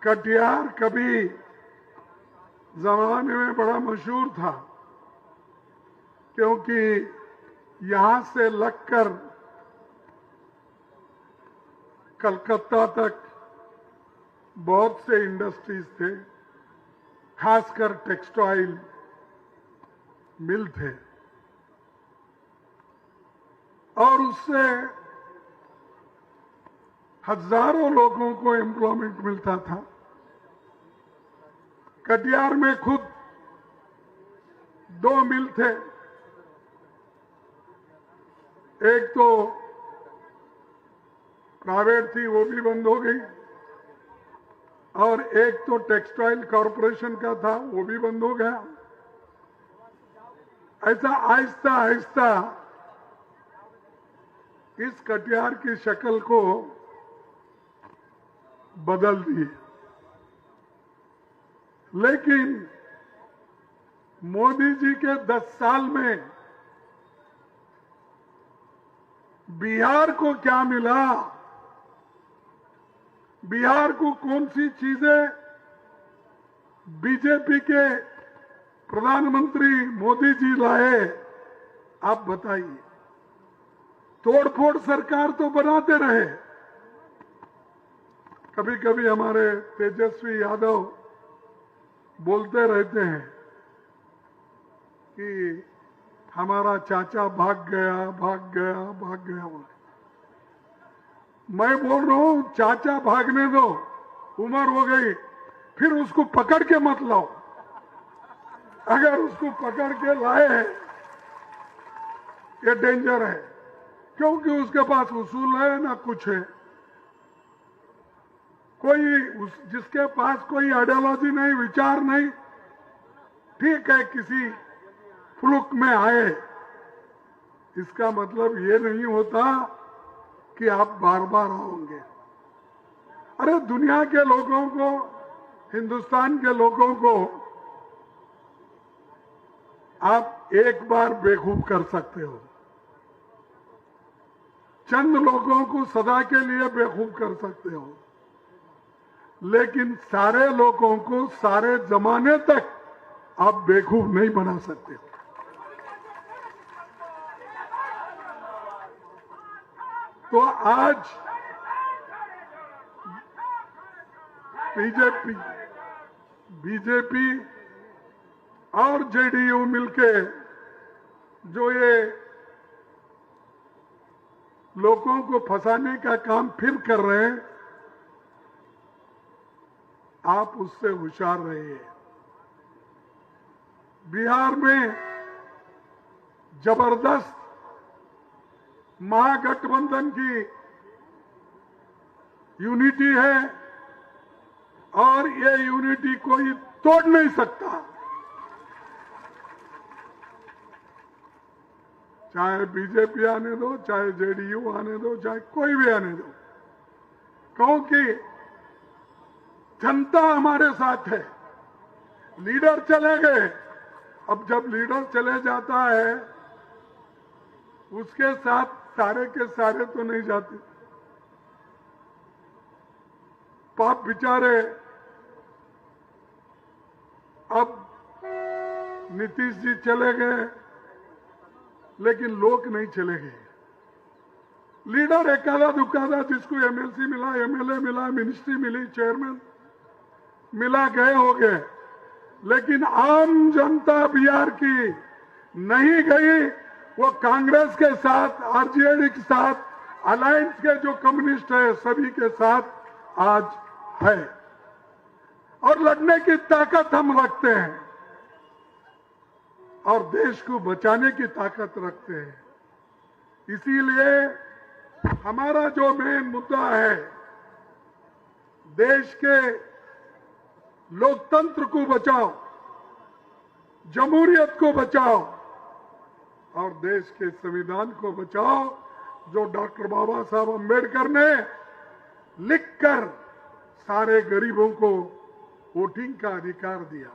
कटिहार कभी जमाने में बड़ा मशहूर था, क्योंकि यहां से लगकर कलकत्ता तक बहुत से इंडस्ट्रीज थे, खासकर टेक्सटाइल मिल थे, और उससे हजारों लोगों को एम्प्लॉयमेंट मिलता था। कटिहार में खुद 2 मिल थे, एक तो प्राइवेट थी, वो भी बंद हो गई, और एक तो टेक्सटाइल कॉरपोरेशन का था, वो भी बंद हो गया। ऐसा आहिस्ता आहिस्ता इस कटिहार की शक्ल को बदल दी। लेकिन मोदी जी के 10 साल में बिहार को क्या मिला, बिहार को कौन सी चीजें बीजेपी के प्रधानमंत्री मोदी जी लाए, आप बताइए। तोड़फोड़ सरकार तो बनाते रहे। कभी कभी हमारे तेजस्वी यादव बोलते रहते हैं कि हमारा चाचा भाग गया भाग गया भाग गया। मैं बोल रहा हूं, चाचा भागने दो, उम्र हो गई, फिर उसको पकड़ के मत लाओ। अगर उसको पकड़ के लाए, ये डेंजर है, क्योंकि उसके पास उसूल है ना कुछ है। जिसके पास कोई आइडियोलॉजी नहीं, विचार नहीं, ठीक है, किसी फ्लुक में आए, इसका मतलब ये नहीं होता कि आप बार बार आओगे। अरे दुनिया के लोगों को, हिंदुस्तान के लोगों को आप एक बार बेवकूफ कर सकते हो, चंद लोगों को सदा के लिए बेवकूफ कर सकते हो, लेकिन सारे लोगों को सारे जमाने तक आप बेवकूफ नहीं बना सकते। तो आज बीजेपी और जेडीयू मिलके जो ये लोगों को फंसाने का काम फिर कर रहे हैं, आप उससे होशियार रहिए। बिहार में जबरदस्त महागठबंधन की यूनिटी है, और ये यूनिटी कोई तोड़ नहीं सकता। चाहे बीजेपी आने दो, चाहे जेडीयू आने दो, चाहे कोई भी आने दो, क्योंकि जनता हमारे साथ है। लीडर चले गए, अब जब लीडर चले जाता है, उसके साथ सारे के सारे तो नहीं जाते। पाप बेचारे, अब नीतीश जी चले गए, लेकिन लोग नहीं चले गए। लीडर एकादा दुकादा, जिसको एमएलसी मिला, एमएलए मिला, मिनिस्ट्री मिली, चेयरमैन मिला, गए हो गए, लेकिन आम जनता बिहार की नहीं गई। वो कांग्रेस के साथ, आरजेडी के साथ, अलायंस के जो कम्युनिस्ट है, सभी के साथ आज है, और लड़ने की ताकत हम रखते हैं, और देश को बचाने की ताकत रखते हैं। इसीलिए हमारा जो मेन मुद्दा है, देश के लोकतंत्र को बचाओ, जमहूरियत को बचाओ, और देश के संविधान को बचाओ, जो डॉक्टर बाबा साहब अम्बेडकर ने लिखकर सारे गरीबों को वोटिंग का अधिकार दिया।